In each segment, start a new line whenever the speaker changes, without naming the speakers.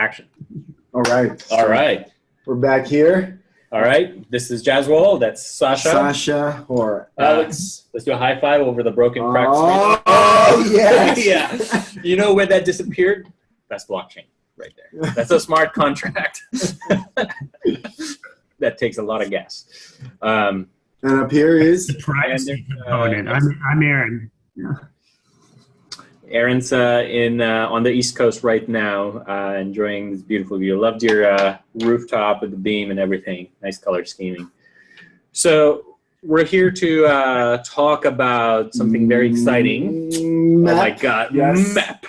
Action.
All right.
All right.
We're back here.
All right. This is Jazzwall. That's Sacha.
Sacha or Alex.
Let's do a high five over the broken cracked screen.
Oh, yes.
Yeah. You know where that disappeared? That's blockchain right there. That's a smart contract. That takes a lot of gas.
And up here is
the privacy component. I'm Aaron. Yeah.
Aaron's on the East Coast right now, enjoying this beautiful view. Loved your rooftop with the beam and everything. Nice color scheming. So we're here to talk about something very exciting.
MAP.
Oh my God,
yes.
MAP.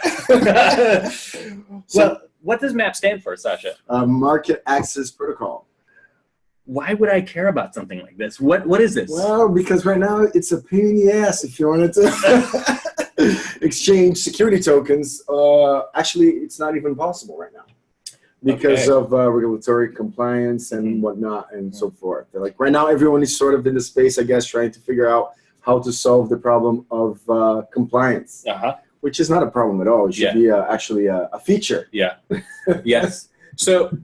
So what does MAP stand for, Sacha?
Market Access Protocol.
Why would I care about something like this? What is this?
Well, because right now it's a pain in the ass if you wanted to exchange security tokens. Actually, it's not even possible right now because of regulatory compliance and whatnot and so forth. Like right now, everyone is sort of in the space, I guess, trying to figure out how to solve the problem of compliance, which is not a problem at all. It should be actually a feature.
Yeah. Yes. So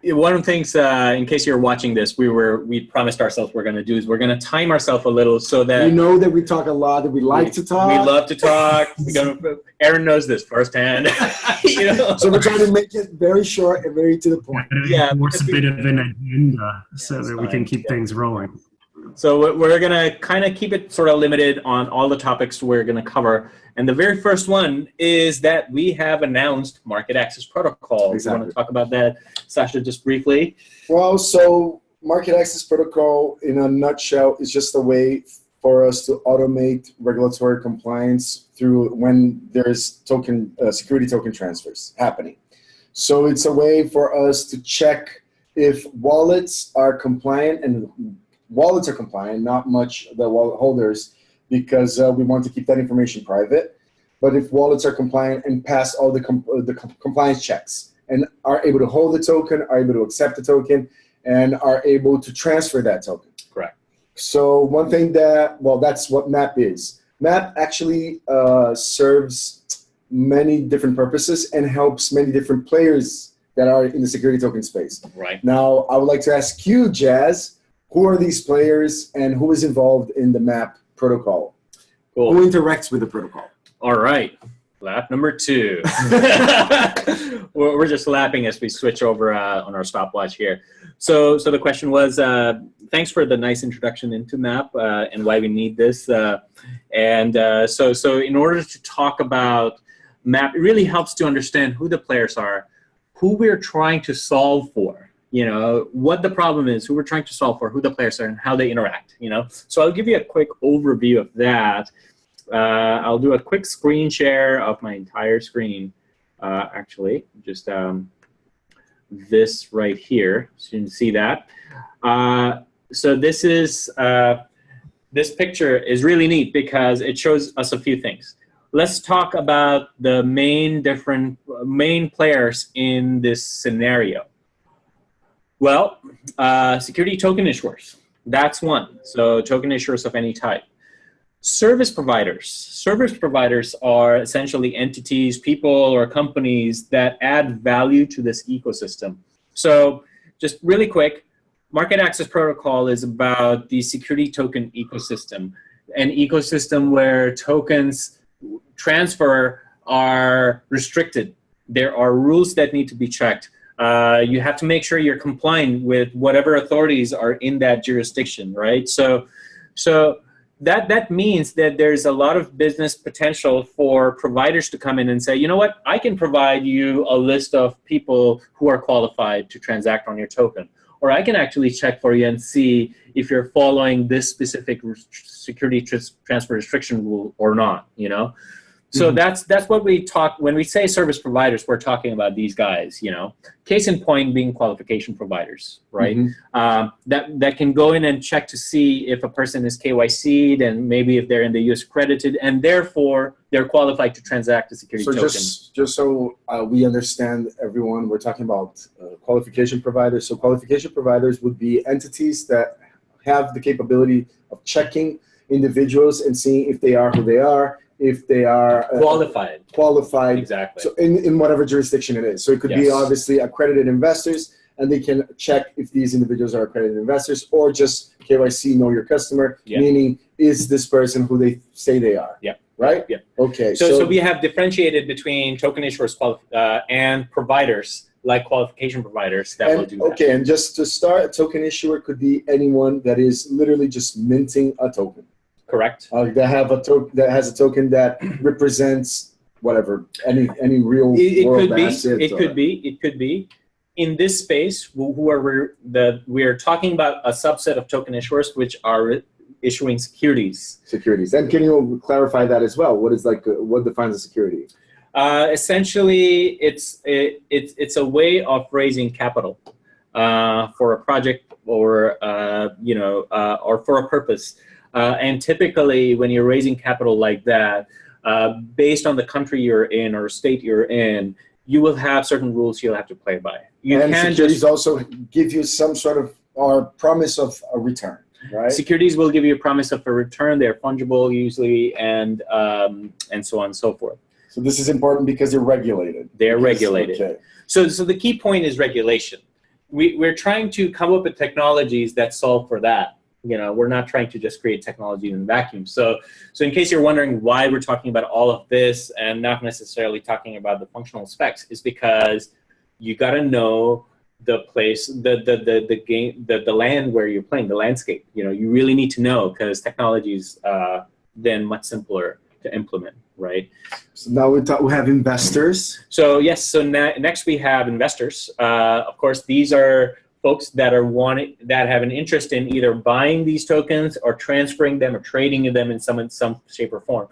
one of the things, in case you're watching this, we promised ourselves we're going to do is we're going to time ourselves a little so that...
We know that we talk a lot, that we like to talk.
We love to talk. Aaron knows this firsthand. You know?
So we're trying to make it very short and very to the point.
Yeah, force a bit of an agenda so that we can keep things rolling.
So we're going to kind of keep it sort of limited on all the topics we're going to cover. And the very first one is that we have announced Market Access Protocol.
Exactly.
You want to talk about that, Sacha, just briefly?
Well, so Market Access Protocol, in a nutshell, is just a way for us to automate regulatory compliance through when there's security token transfers happening. So it's a way for us to check if wallets are compliant, and wallets are compliant, not much the wallet holders, because we want to keep that information private. But if wallets are compliant and pass all the compliance checks and are able to hold the token, are able to accept the token, and are able to transfer that token.
Correct.
So one thing that's what MAP is. MAP actually serves many different purposes and helps many different players that are in the security token space.
Right.
Now, I would like to ask you, Jazz, who are these players and who is involved in the MAP protocol?
Cool.
Who interacts with the protocol?
All right. Lap number 2. We're just lapping as we switch over on our stopwatch here. So the question was, thanks for the nice introduction into MAP and why we need this. So in order to talk about MAP, it really helps to understand who the players are, who we're trying to solve for. You know, what the problem is, who we're trying to solve for, who the players are, and how they interact, you know. So I'll give you a quick overview of that. I'll do a quick screen share of my entire screen, actually, just this right here, so you can see that. So this is, this picture is really neat because it shows us a few things. Let's talk about the main players in this scenario. Well, security token issuers, that's one. So token issuers of any type. Service providers. Service providers are essentially entities, people, or companies that add value to this ecosystem. So just really quick, Market Access Protocol is about the security token ecosystem, an ecosystem where tokens transfer are restricted. There are rules that need to be checked. You have to make sure you're complying with whatever authorities are in that jurisdiction, right? So that means that there's a lot of business potential for providers to come in and say, you know what, I can provide you a list of people who are qualified to transact on your token. Or I can actually check for you and see if you're following this specific security transfer restriction rule or not, you know? So that's what we talk, when we say service providers, we're talking about these guys, you know. Case in point being qualification providers, right? That can go in and check to see if a person is KYC'd and maybe if they're in the US accredited, and therefore they're qualified to transact a security token.
Just so we understand, everyone, we're talking about qualification providers. So qualification providers would be entities that have the capability of checking individuals and seeing if they are who they are, if they are
qualified. Exactly.
So in whatever jurisdiction it is. So it could be obviously accredited investors, and they can check if these individuals are accredited investors, or just KYC, know your customer, meaning is this person who they say they are?
Yeah.
Right?
Yeah.
Okay.
So we have differentiated between token issuers and providers, like qualification providers that will do that.
Okay, and just to start, a token issuer could be anyone that is literally just minting a token.
Correct.
That has a token that represents whatever, any real world asset.
It could be. In this space, we are talking about a subset of token issuers which are issuing securities.
And can you clarify that as well? What defines a security?
Essentially, it's a way of raising capital for a project or or for a purpose. And typically, when you're raising capital like that, based on the country you're in or state you're in, you will have certain rules you'll have to play by.
And securities also give you some sort of or promise of a return, right?
Securities will give you a promise of a return. They're fungible usually, and so on and so forth.
So this is important because they're regulated.
They're regulated.
Okay.
So the key point is regulation. We're trying to come up with technologies that solve for that. We're not trying to just create technology in a vacuum. So in case you're wondering why we're talking about all of this and not necessarily talking about the functional specs, is because you got to know the place, the land where you're playing, the landscape. You really need to know, because technology is then much simpler to implement, right?
So now we have investors.
So yes, next we have investors. Of course, these are folks that have an interest in either buying these tokens or transferring them or trading them in some shape or form.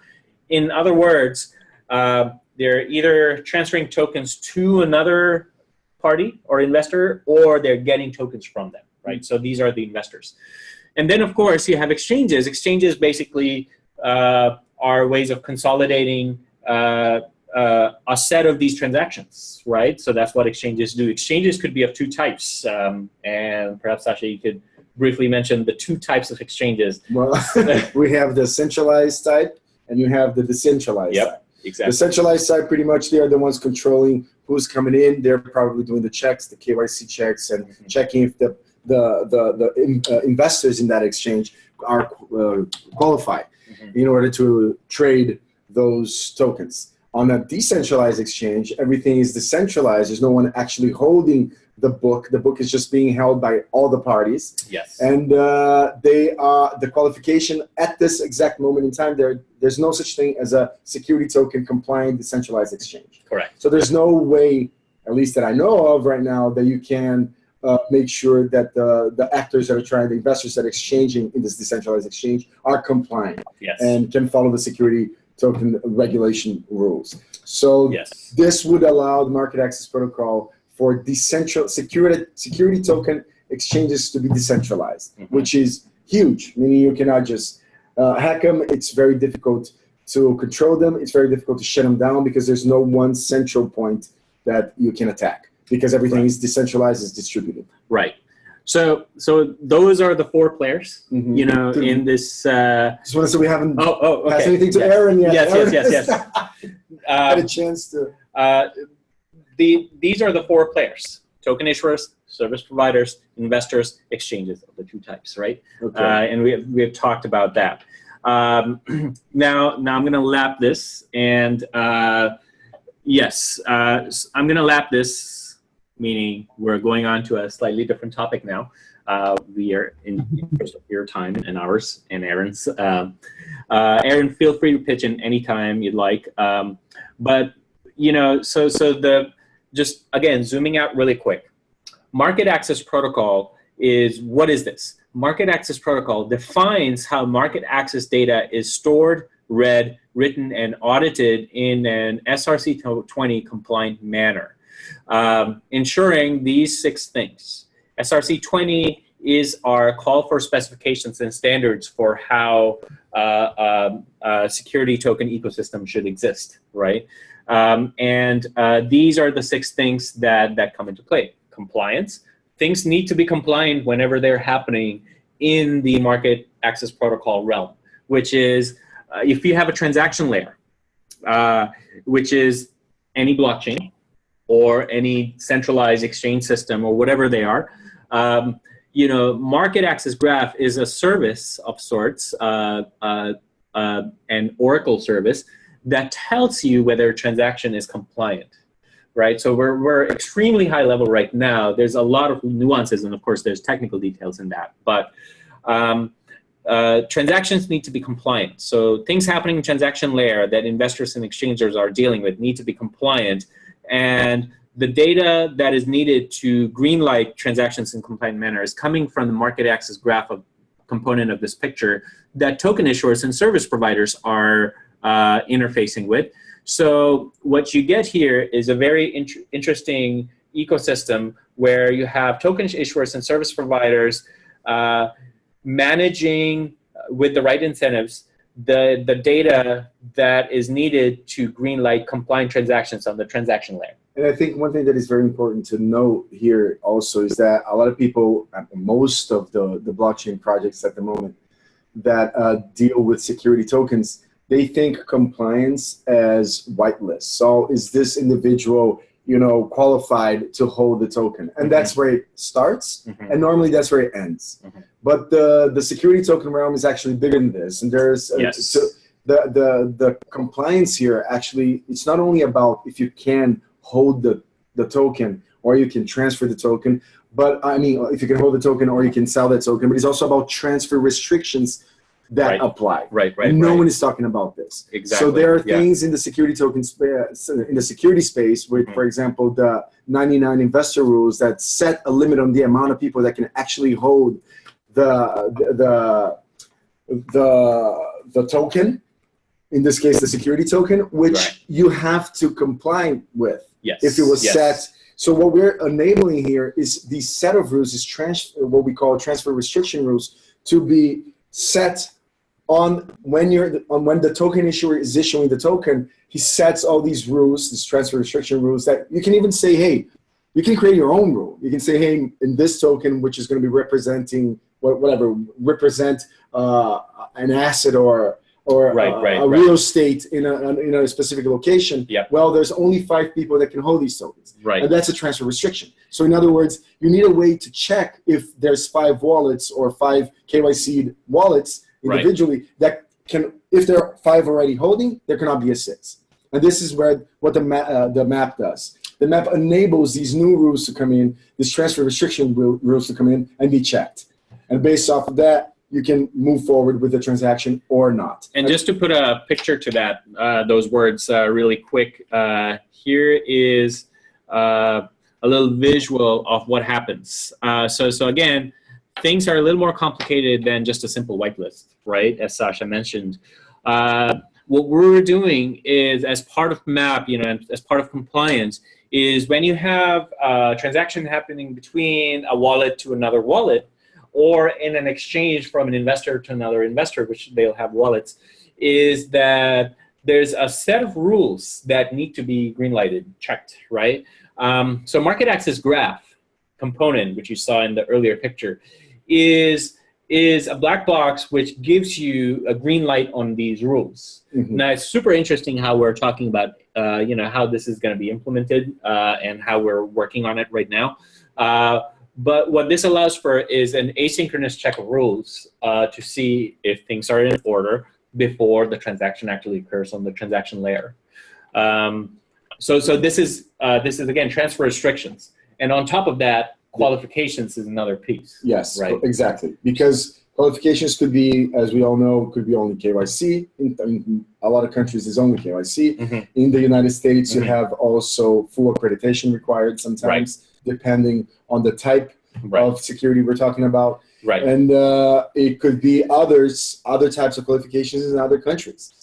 In other words, they're either transferring tokens to another party or investor, or they're getting tokens from them, right? So these are the investors. And then, of course, you have exchanges. Exchanges basically are ways of consolidating a set of these transactions, right? So that's what exchanges do. Exchanges could be of two types, and perhaps, Sacha, you could briefly mention the two types of exchanges.
Well, we have the centralized type, and you have the decentralized type.
Exactly.
The centralized side, pretty much, they are the ones controlling who's coming in. They're probably doing the checks, the KYC checks, and checking if the investors in that exchange are qualified in order to trade those tokens. On a decentralized exchange, everything is decentralized. There's no one actually holding the book. The book is just being held by all the parties.
Yes.
And they are the qualification at this exact moment in time. There's no such thing as a security token compliant decentralized exchange.
Correct.
So there's no way, at least that I know of right now, that you can make sure that the actors that are trying, the investors that are exchanging in this decentralized exchange are compliant.
Yes.
And can follow the security token regulation rules. So
yes,
this would allow the market access protocol for security token exchanges to be decentralized, which is huge, meaning you cannot just hack them. It's very difficult to control them. It's very difficult to shut them down because there's no one central point that you can attack, because everything is decentralized, is distributed.
Right. So those are the four players, in this.
Just want to say we haven't
okay.
passed anything to Aaron yet.
Yes.
Had a chance to.
These are the four players: token issuers, service providers, investors, exchanges of the two types, right?
Okay.
And we have talked about that. Now I'm going to lap this, and yes, I'm going to lap this. Meaning we're going on to a slightly different topic now. We are in interest of your time and ours and Aaron's. Aaron, feel free to pitch in anytime you'd like. But just again, zooming out really quick. Market access protocol what is this? Market access protocol defines how market access data is stored, read, written, and audited in an SRC20 compliant manner. Ensuring these 6 things. SRC20 is our call for specifications and standards for how a security token ecosystem should exist, right? These are the 6 things that come into play. Compliance. Things need to be compliant whenever they're happening in the market access protocol realm, which is if you have a transaction layer, which is any blockchain or any centralized exchange system or whatever they are, you know, market access graph is a service of sorts, an Oracle service that tells you whether a transaction is compliant, right? So we're extremely high level right now. There's a lot of nuances, and of course there's technical details in that, but transactions need to be compliant. So things happening in transaction layer that investors and exchangers are dealing with need to be compliant, and the data that is needed to greenlight transactions in compliant manner is coming from the market access graph of component of this picture that token issuers and service providers are interfacing with. So what you get here is a very interesting ecosystem where you have token issuers and service providers managing with the right incentives the data that is needed to greenlight compliant transactions on the transaction layer.
And I think one thing that is very important to note here also is that a lot of people, most of the blockchain projects at the moment that deal with security tokens, they think compliance as whitelist. So is this individual, you know, qualified to hold the token? And that's where it starts, and normally that's where it ends. But the security token realm is actually bigger than this, and there's so the compliance here actually, it's not only about if you can hold the token or you can transfer the token, but I mean, if you can hold the token or you can sell that token, but it's also about transfer restrictions that apply. No one is talking about this.
Exactly.
So there are things in the security token space, in the security space, where, for example, the 99 investor rules that set a limit on the amount of people that can actually hold the token. In this case, the security token, which you have to comply with. If it was set. So what we're enabling here is the set of rules is what we call transfer restriction rules to be set on when the token issuer is issuing the token. He sets all these rules, these transfer restriction rules, that you can even say, hey, you can create your own rule. You can say, hey, in this token, which is going to be representing represent an asset or a real estate in a specific location, well, there's only 5 people that can hold these tokens. And that's a transfer restriction. So in other words, you need a way to check if there's 5 wallets or 5 KYC wallets individually that can, if there are 5 already holding, there cannot be a 6th. And this is what the MAP does. The MAP enables these new rules to come in, these transfer restriction rules to come in and be checked. And based off of that, you can move forward with the transaction or not.
And just to put a picture to that, those words really quick, here is a little visual of what happens. So again, things are a little more complicated than just a simple whitelist, right? As Sacha mentioned. What we're doing is, as part of MAP, you know, as part of compliance, is when you have a transaction happening between a wallet to another wallet, or in an exchange from an investor to another investor, which they'll have wallets, is that there's a set of rules that need to be greenlighted, checked, right? So market access graph component, which you saw in the earlier picture, is a black box which gives you a green light on these rules. Now, it's super interesting how we're talking about, you know, how this is going to be implemented and how we're working on it right now. But what this allows for is an asynchronous check of rules to see if things are in order before the transaction actually occurs on the transaction layer. So this is again transfer restrictions, and on top of that, qualifications is another piece.
Yes,
right,
exactly, because qualifications could be, as we all know, could be only KYC. In a lot of countries, it's only KYC. In the United States, you have also full accreditation required sometimes, depending on the type of security we're talking about. And it could be other types of qualifications in other countries.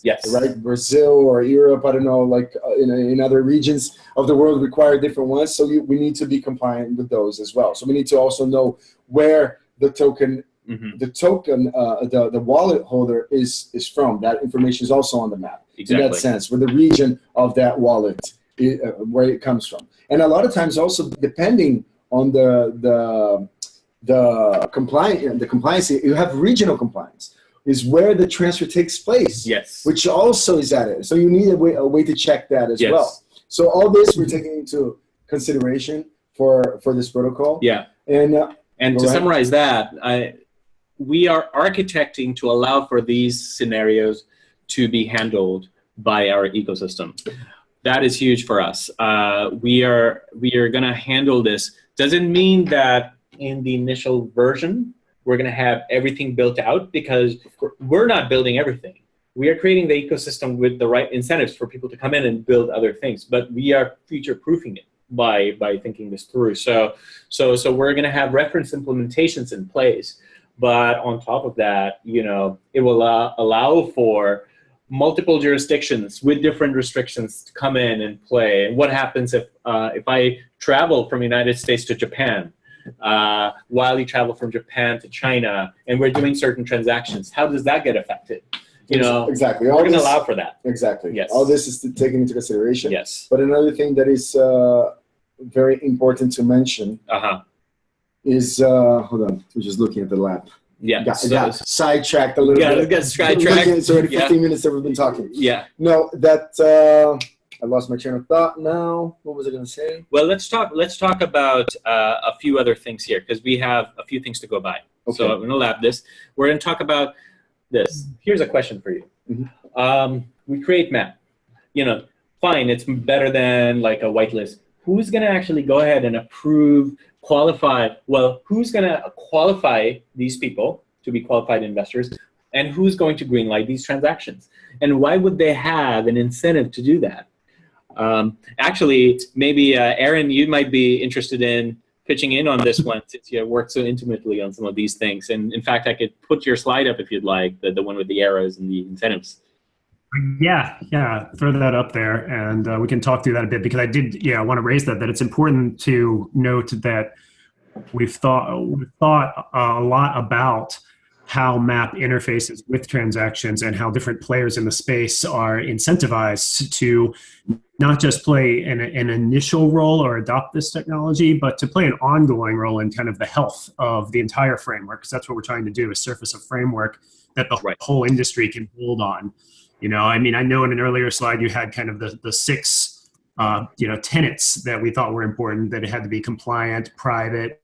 Brazil or Europe, I don't know, like in other regions of the world require different ones. So we need to be compliant with those as well. So we need to also know where the token, the wallet holder is from. That information is also on the map. In that sense, with the region of that wallet, where it comes from. And a lot of times also, depending on the compliance, you have regional compliance. is where the transfer takes place.
Yes.
Which also is added. So you need a way to check that as
Yes.
well. So all this we're taking into consideration for this protocol.
Yeah. And to summarize that, we are architecting to allow for these scenarios to be handled by our ecosystem. That is huge for us. We are going to handle this. Doesn't mean that in the initial version we're going to have everything built out, because we're not building everything. We are creating the ecosystem with the right incentives for people to come in and build other things, but we are future-proofing it by thinking this through. So we're going to have reference implementations in place, but on top of that, it will allow for multiple jurisdictions with different restrictions to come in and play. And what happens if I travel from the United States to Japan, while you travel from Japan to China, and we're doing certain transactions? How does that get affected?
Exactly.
We're going to allow for that.
Exactly.
Yes.
All this is taken into consideration.
Yes.
But another thing that is very important to mention is, hold on, we're just looking at the lab.
Yeah.
Got sidetracked a little bit.
Got sidetracked.
It's already 15 minutes that we've been talking.
Yeah.
No, that I lost my train of thought now. What was I going to say?
Well, let's talk about a few other things here, because we have a few things to go by. Okay. So I'm going to lab this. We're going to talk about this. Here's a question for you. Mm-hmm. We create MAP. Fine, it's better than like a whitelist. Who's going to actually go ahead and approve, qualify? Well, who's going to qualify these people to be qualified investors, and who's going to greenlight these transactions? And why would they have an incentive to do that? Actually, maybe Aaron, you might be interested in pitching in on this one, since you worked so intimately on some of these things. And in fact, I could put your slide up if you'd like, the one with the arrows and the incentives.
Yeah, throw that up there, and we can talk through that a bit, because I want to raise that it's important to note that we've thought a lot about how MAP interfaces with transactions, and how different players in the space are incentivized to not just play an initial role or adopt this technology, but to play an ongoing role in kind of the health of the entire framework. Because that's what we're trying to do, is surface a framework that the whole industry can build on. I know in an earlier slide you had kind of the six tenets that we thought were important, that it had to be compliant, private,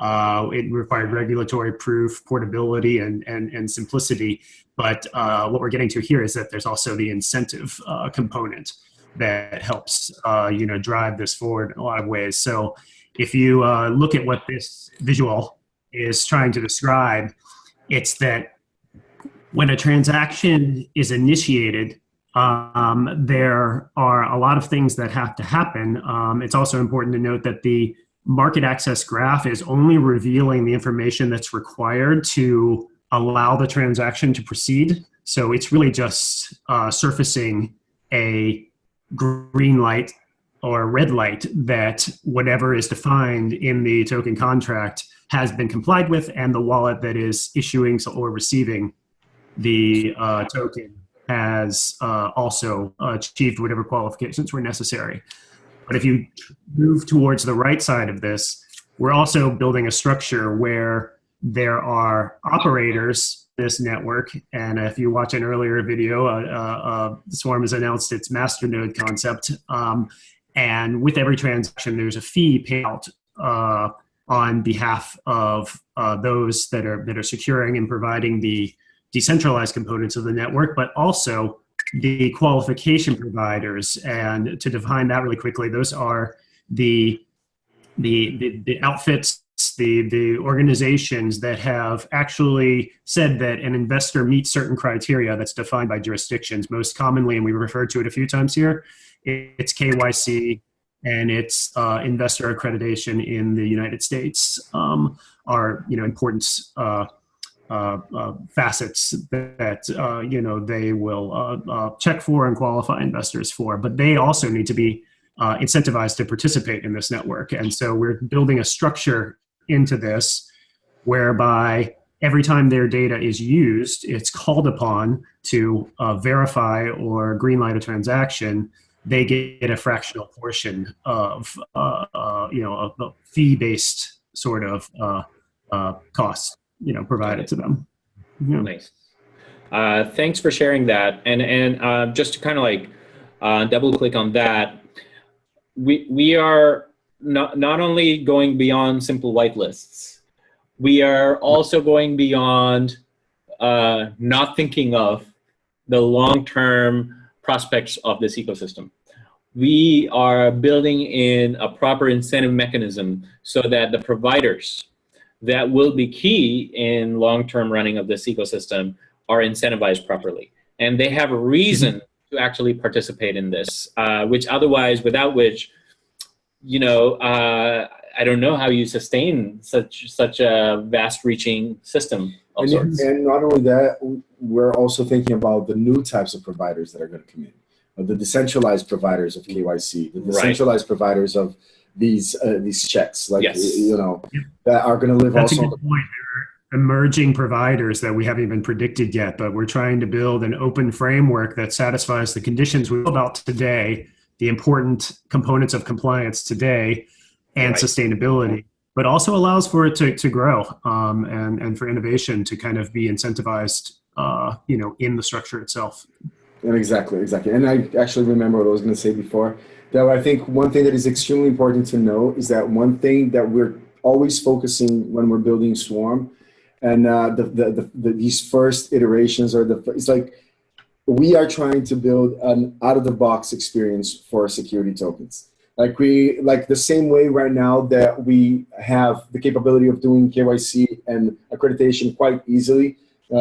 it required regulatory proof, portability, and simplicity. But what we're getting to here is that there's also the incentive component that helps drive this forward in a lot of ways. So if you look at what this visual is trying to describe, it's that when a transaction is initiated, there are a lot of things that have to happen. It's also important to note that the market access graph is only revealing the information that's required to allow the transaction to proceed. So it's really just surfacing a green light or a red light that whatever is defined in the token contract has been complied with, and the wallet that is issuing or receiving the token has also achieved whatever qualifications were necessary. But if you move towards the right side of this, we're also building a structure where there are operators in this network. And if you watch an earlier video, Swarm has announced its masternode concept. And with every transaction, there's a fee paid out on behalf of those that are securing and providing the decentralized components of the network, but also the qualification providers. And to define that really quickly, those are the outfits, the organizations that have actually said that an investor meets certain criteria that's defined by jurisdictions. Most commonly, and we referred to it a few times here, it's KYC and it's investor accreditation in the United States are important facets that they will check for and qualify investors for, but they also need to be incentivized to participate in this network. And so we're building a structure into this whereby every time their data is used, it's called upon to verify or greenlight a transaction. They get a fractional portion of a fee-based sort of costs provided to them.
Nice. Thanks for sharing that. And just to kind of like double click on that, we are not only going beyond simple whitelists, we are also going beyond not thinking of the long-term prospects of this ecosystem. We are building in a proper incentive mechanism so that the providers that will be key in long-term running of this ecosystem are incentivized properly. And they have a reason to actually participate in this, which otherwise, without which, you know, I don't know how you sustain such a vast-reaching system of sorts.
And not only that, we're also thinking about the new types of providers that are going to come in. The decentralized providers of KYC, the decentralized providers of these checks, like you know, that are going to live
That's
also.
A good point. There are emerging providers that we haven't even predicted yet, but we're trying to build an open framework that satisfies the conditions we know about today, the important components of compliance today, and sustainability, but also allows for it to grow and for innovation to kind of be incentivized, you know, in the structure itself.
And exactly. And I actually remember what I was going to say before, that I think one thing that is extremely important to know is that one thing that we're always focusing when we're building Swarm, and these first iterations are it's like we are trying to build an out-of-the-box experience for security tokens. Like the same way right now that we have the capability of doing KYC and accreditation quite easily in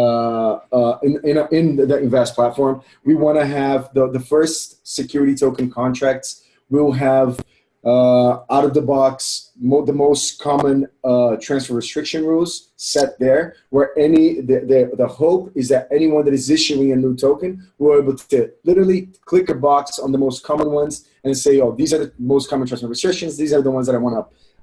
the Invest platform, we want to have the first security token contracts. We'll have out of the box the most common transfer restriction rules set there, where the hope is that anyone that is issuing a new token will be able to literally click a box on the most common ones and say, oh, these are the most common transfer restrictions. These are the ones that I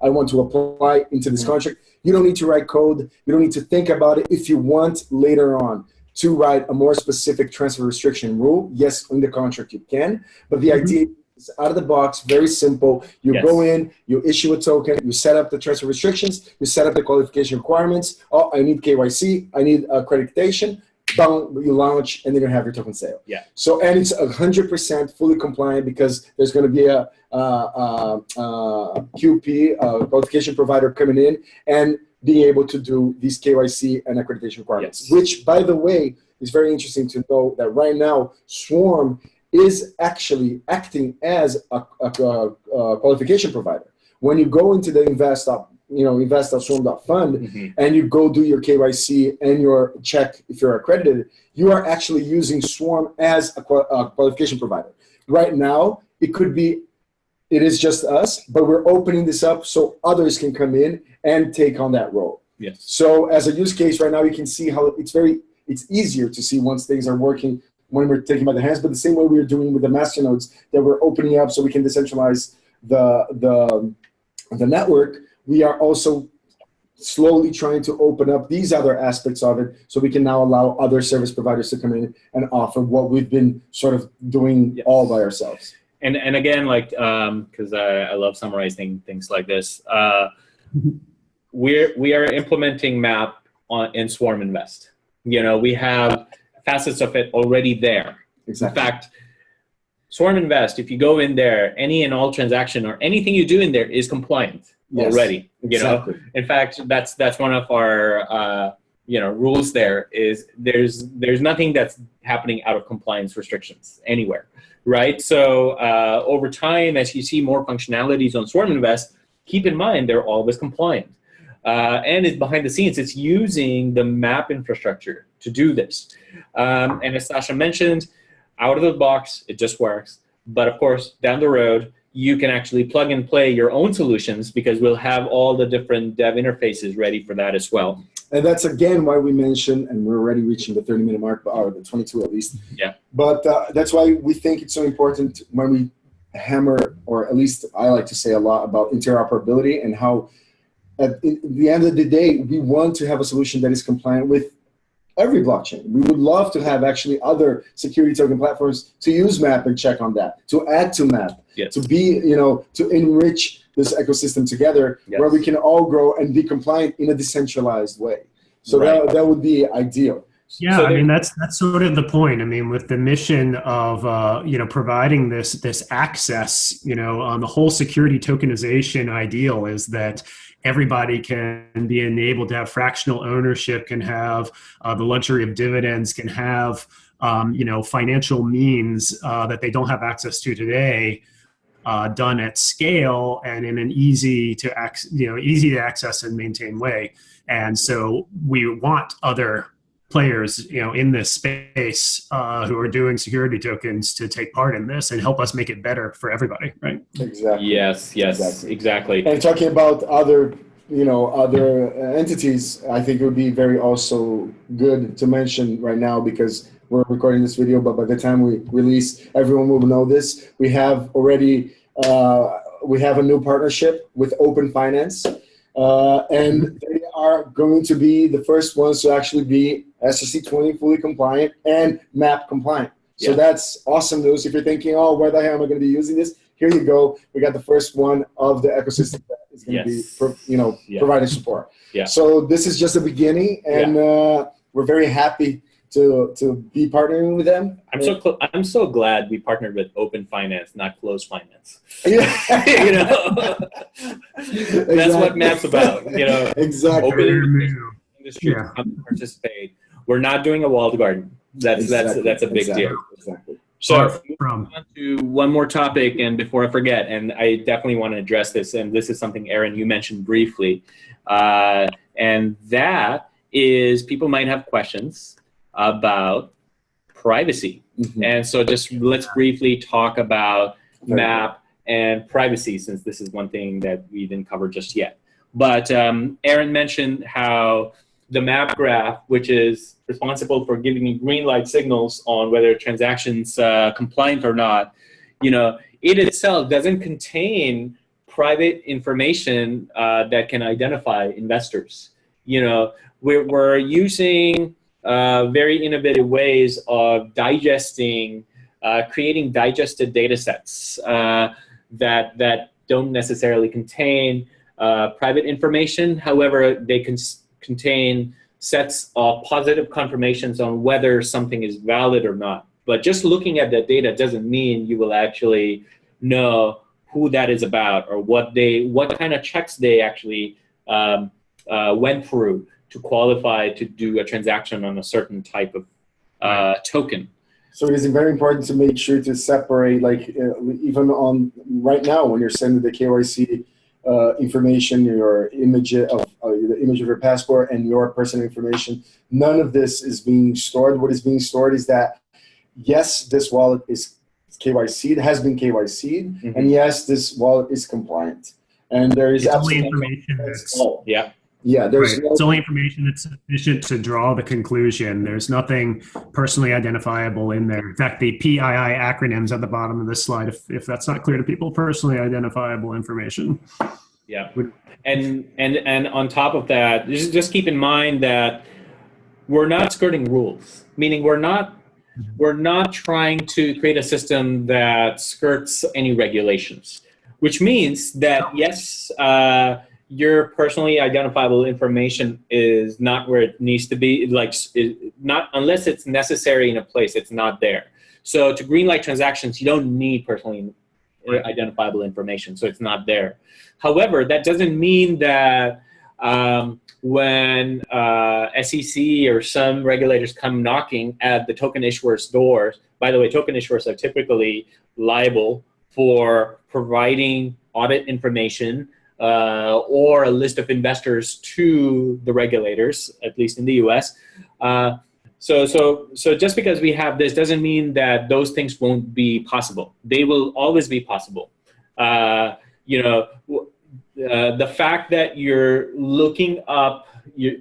want to apply into this contract. You don't need to write code. You don't need to think about it. If you want later on to write a more specific transfer restriction rule, yes, in the contract you can. But the idea is out of the box, very simple. You go in, you issue a token, you set up the transfer restrictions, you set up the qualification requirements. Oh, I need KYC, I need accreditation. Boom, you launch, and then you have your token sale. Yeah. So, and it's 100% fully compliant because there's going to be a QP, qualification provider coming in and being able to do these KYC and accreditation requirements, which, by the way, is very interesting to know that right now, Swarm is actually acting as a qualification provider. When you go into the invest.swarm.fund and you go do your KYC and your check if you're accredited, you are actually using Swarm as a qualification provider. Right now, it is just us, but we're opening this up so others can come in and take on that role. Yes. So as a use case right now, you can see how it's easier to see once things are working when we're taking by the hands, but the same way we are doing with the masternodes that we're opening up so we can decentralize the network, we are also slowly trying to open up these other aspects of it so we can now allow other service providers to come in and offer what we've been sort of doing all by ourselves.
And again, like, because I love summarizing things like this, we are implementing MAP in Swarm Invest. You know, we have facets of it already there. Exactly. In fact, Swarm Invest, if you go in there, any and all transaction or anything you do in there is compliant already. You know, in fact, that's one of our rules. There is there's nothing that's happening out of compliance restrictions anywhere, right? So over time, as you see more functionalities on Swarm Invest, keep in mind they're always compliant. And it's behind the scenes, it's using the MAP infrastructure to do this. And as Sacha mentioned, out of the box, it just works. But of course, down the road, you can actually plug and play your own solutions because we'll have all the different dev interfaces ready for that as well.
And that's, again, why we mentioned, and we're already reaching the 30-minute mark, or the 22 at least. Yeah. But that's why we think it's so important when we hammer, or at least I like to say a lot about interoperability and how at the end of the day, we want to have a solution that is compliant with every blockchain. We would love to have actually other security token platforms to use MAP and check on that, to add to MAP, to be, to enrich this ecosystem together where we can all grow and be compliant in a decentralized way. So that would be ideal.
Yeah,
So
I mean that's sort of the point. I mean, with the mission of providing this access, on the whole security tokenization ideal is that everybody can be enabled to have fractional ownership, can have the luxury of dividends, can have financial means that they don't have access to today, done at scale and in an easy to access and maintain way. And so we want other players, in this space who are doing security tokens to take part in this and help us make it better for everybody, right?
Exactly.
yes, exactly.
And talking about other entities, I think it would be very also good to mention right now, because we're recording this video, but by the time we release, everyone will know this. We have already we have a new partnership with Open Finance, and they are going to be the first ones to actually be SRC20 fully compliant and MAP compliant. So that's awesome news. If you're thinking, oh, where the hell am I going to be using this? Here you go. We got the first one of the ecosystem that is going to be, providing support.
Yeah.
So this is just the beginning, and we're very happy to be partnering with them.
I'm so glad we partnered with Open Finance, not Closed Finance.
Yeah.
That's what MAP's about.
Exactly.
Open industry to participate. We're not doing a walled garden. That's a big deal.
Exactly.
So on to one more topic, and before I forget, and I definitely want to address this, and this is something, Aaron, you mentioned briefly, and that is people might have questions about privacy. And so just let's briefly talk about MAP and privacy, since this is one thing that we didn't cover just yet. But Aaron mentioned how the MAP graph, which is responsible for giving you green light signals on whether a transaction's compliant or not, it itself doesn't contain private information that can identify investors. We're using very innovative ways of digesting, creating digested data sets that don't necessarily contain private information. However, they can contain sets of positive confirmations on whether something is valid or not. But just looking at that data doesn't mean you will actually know who that is about or what kind of checks they actually went through to qualify to do a transaction on a certain type of token.
So it is very important to make sure to separate, even on right now when you're sending the KYC information, your image of the image of your passport and your personal information, none of this is being stored. What is being stored is that, yes, this wallet is KYC'd, has been KYC'd, and yes, this wallet is compliant. And there is absolutely
information.
It's
only information that's sufficient to draw the conclusion. There's nothing personally identifiable in there. In fact, the PII acronyms at the bottom of this slide, if that's not clear to people, personally identifiable information.
Yeah, and on top of that, just keep in mind that we're not skirting rules, meaning we're not trying to create a system that skirts any regulations, which means that yes, your personally identifiable information is not where it needs to be, not unless it's necessary in a place, it's not there. So to greenlight transactions, you don't need personally identifiable information, so it's not there. However, that doesn't mean that when SEC or some regulators come knocking at the token issuers' doors, by the way, token issuers are typically liable for providing audit information or a list of investors to the regulators, at least in the US. So just because we have this doesn't mean that those things won't be possible. They will always be possible. The fact that you're looking up,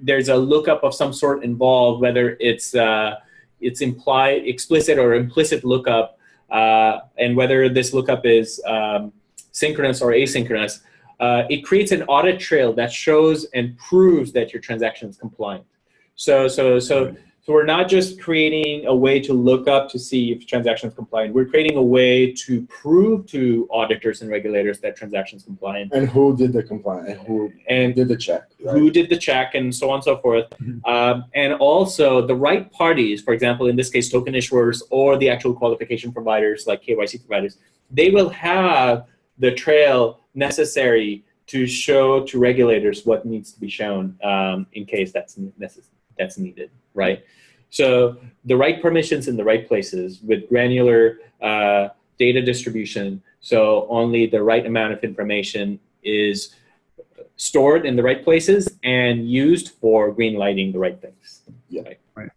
there's a lookup of some sort involved, whether it's implied, explicit or implicit lookup, and whether this lookup is synchronous or asynchronous, it creates an audit trail that shows and proves that your transaction is compliant. So So we're not just creating a way to look up to see if transactions compliant. We're creating a way to prove to auditors and regulators that transactions compliant.
And who did the compliance, and who did the check. Right?
Who did the check, and so on and so forth. And also the right parties, for example, in this case, token issuers or the actual qualification providers like KYC providers, they will have the trail necessary to show to regulators what needs to be shown in case that's needed, right? So the right permissions in the right places with granular data distribution, so only the right amount of information is stored in the right places and used for green lighting the right things.
Yeah.
Right.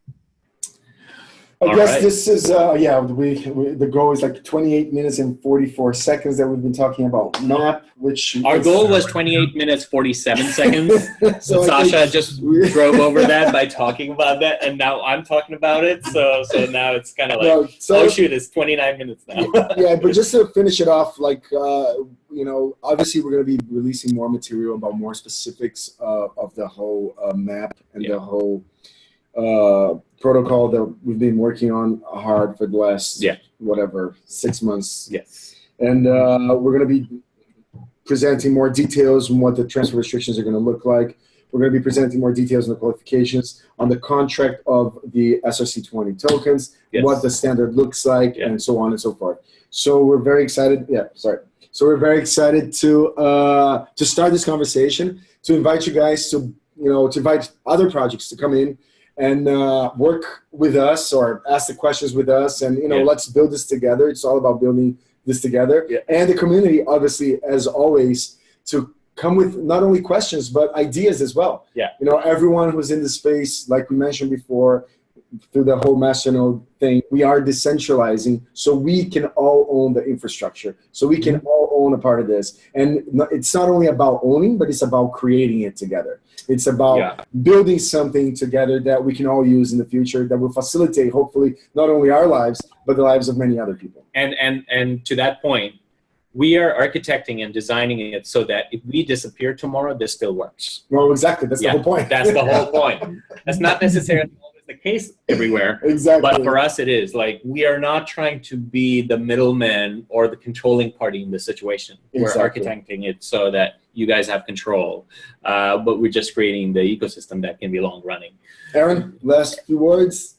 I guess this is, the goal is like 28 minutes and 44 seconds that we've been talking about MAP, which...
Our goal was 28 minutes, 47 seconds. So Sacha just drove over that by talking about that, and now I'm talking about it. So now it's kind of like, oh shoot, it's 29 minutes now.
Yeah, but just to finish it off, like, you know, obviously we're going to be releasing more material about more specifics of the whole MAP and the whole... protocol that we've been working on hard for the last, whatever, 6 months.
Yes.
And we're going to be presenting more details on what the transfer restrictions are going to look like. We're going to be presenting more details on the qualifications, on the contract of the SRC20 tokens, what the standard looks like, and so on and so forth. So we're very excited. So we're very excited to start this conversation, to invite you guys to, you know, to invite other projects to come in and work with us or ask the questions with us, and, you know, let's build this together. It's all about building this together. And the community, obviously, as always, to come with not only questions, but ideas as well. You know, everyone who's in the space, like we mentioned before, through the whole Masternode thing, we are decentralizing so we can all own the infrastructure. So we can all own a part of this. And it's not only about owning, but it's about creating it together. It's about building something together that we can all use in the future that will facilitate, hopefully, not only our lives, but the lives of many other people.
And to that point, we are architecting and designing it so that if we disappear tomorrow, this still works.
Well, exactly. That's the whole point.
That's the whole point. That's not necessarily always the case everywhere.
Exactly.
But for us, it is. Like, we are not trying to be the middleman or the controlling party in this situation. We're architecting it so that you guys have control. But we're just creating the ecosystem that can be long running.
Aaron, last few words.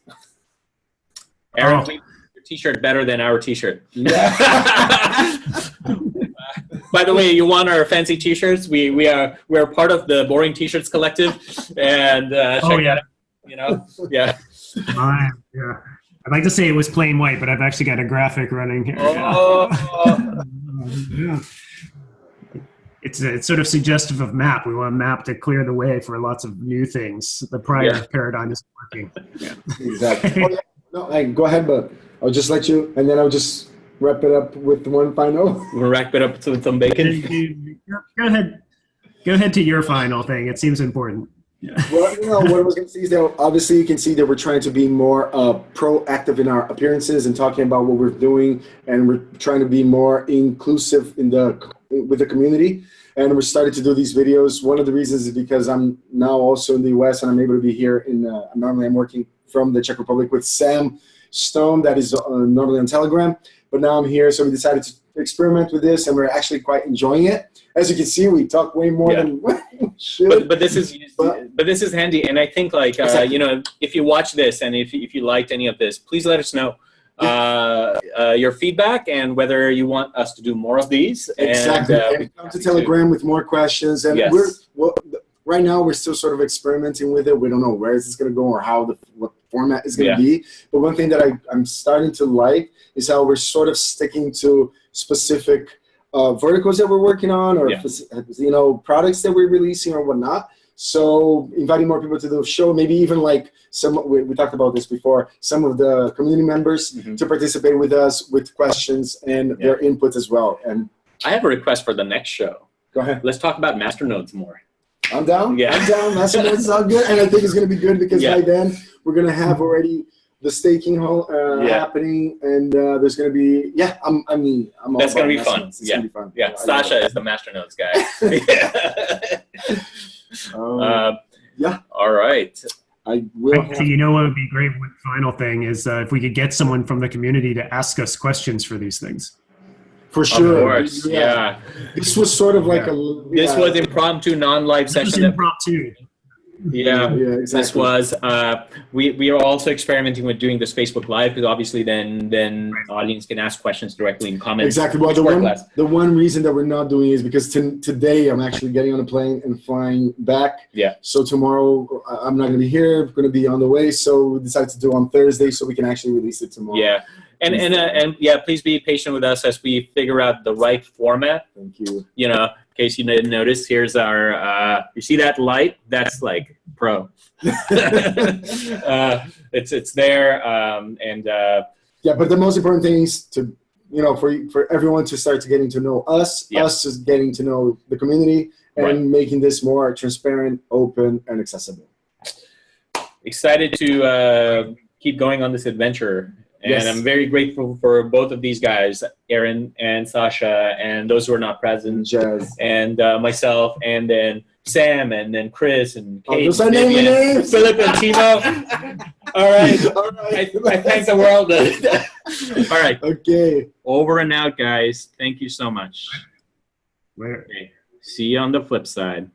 Aaron, your t-shirt better than our t-shirt. By the way, you want our fancy t-shirts? We're part of the Boring T-Shirts Collective, and check that out. You know,
I'd like to say it was plain white, but I've actually got a graphic running here. It's sort of suggestive of MAP. We want MAP to clear the way for lots of new things. The prior paradigm isn't working.
Exactly. No, go ahead, but I'll just let you, and then I'll just wrap it up with one final.
We'll wrap it up with some bacon.
Go ahead to your final thing. It seems important.
Well, you know, what I was going to say is that obviously you can see that we're trying to be more proactive in our appearances and talking about what we're doing, and we're trying to be more inclusive with the community. And we're starting to do these videos. One of the reasons is because I'm now also in the US and I'm able to be here in, normally I'm working from the Czech Republic with Sam Stone, that is normally on Telegram, but now I'm here, so we decided to experiment with this, and we're actually quite enjoying it. As you can see, we talk way more than we should.
But this is handy, and I think, like, you know, if you watch this and if you liked any of this, please let us know your feedback and whether you want us to do more of these.
Exactly. And come to Telegram with more questions, and right now we're still sort of experimenting with it. We don't know where is this going to go or how what format is going to be. But one thing that I'm starting to like is how we're sort of sticking to specific verticals that we're working on, or you know, products that we're releasing or whatnot. So inviting more people to the show, maybe even like we talked about this before, some of the community members to participate with us with questions and their inputs as well. And
I have a request for the next show.
Go ahead.
Let's talk about masternodes more.
I'm down. Yeah. I'm down. Masternodes is all good, and I think it's going to be good because by then we're going to have already the staking happening, and there's going to be I'm all
that's going to be fun.
It's going to be fun.
Yeah. Sacha is the masternodes guy.
All
right.
I will
Actually, you know what would be great? One final thing is if we could get someone from the community to ask us questions for these things.
For sure.
Of course, yeah.
This was sort of like
This was impromptu, non-live session.
This was impromptu.
Yeah,
exactly.
This was. We are also experimenting with doing this Facebook Live because obviously then audience can ask questions directly in comments.
Exactly. Well, the one reason that we're not doing it is because today I'm actually getting on a plane and flying back.
Yeah.
So tomorrow I'm not going to be here. I'm going to be on the way. So we decided to do it on Thursday so we can actually release it tomorrow.
Yeah. And yeah, please be patient with us as we figure out the right format.
Thank you.
You know, in case you didn't notice, here's our. You see that light? That's like pro. It's there, and.
Yeah, but the most important thing is to, for everyone to start getting to know us, us just getting to know the community, and making this more transparent, open, and accessible. Excited
to keep going on this adventure. And I'm very grateful for both of these guys, Aaron and Sacha, and those who are not present,
Jazz,
and myself, and then Sam, and then Chris, and Kate,
those are names.
Philip, and Timo. All right. I thank the world. All right.
Okay.
Over and out, guys. Thank you so much.
Later.
Okay. See you on the flip side.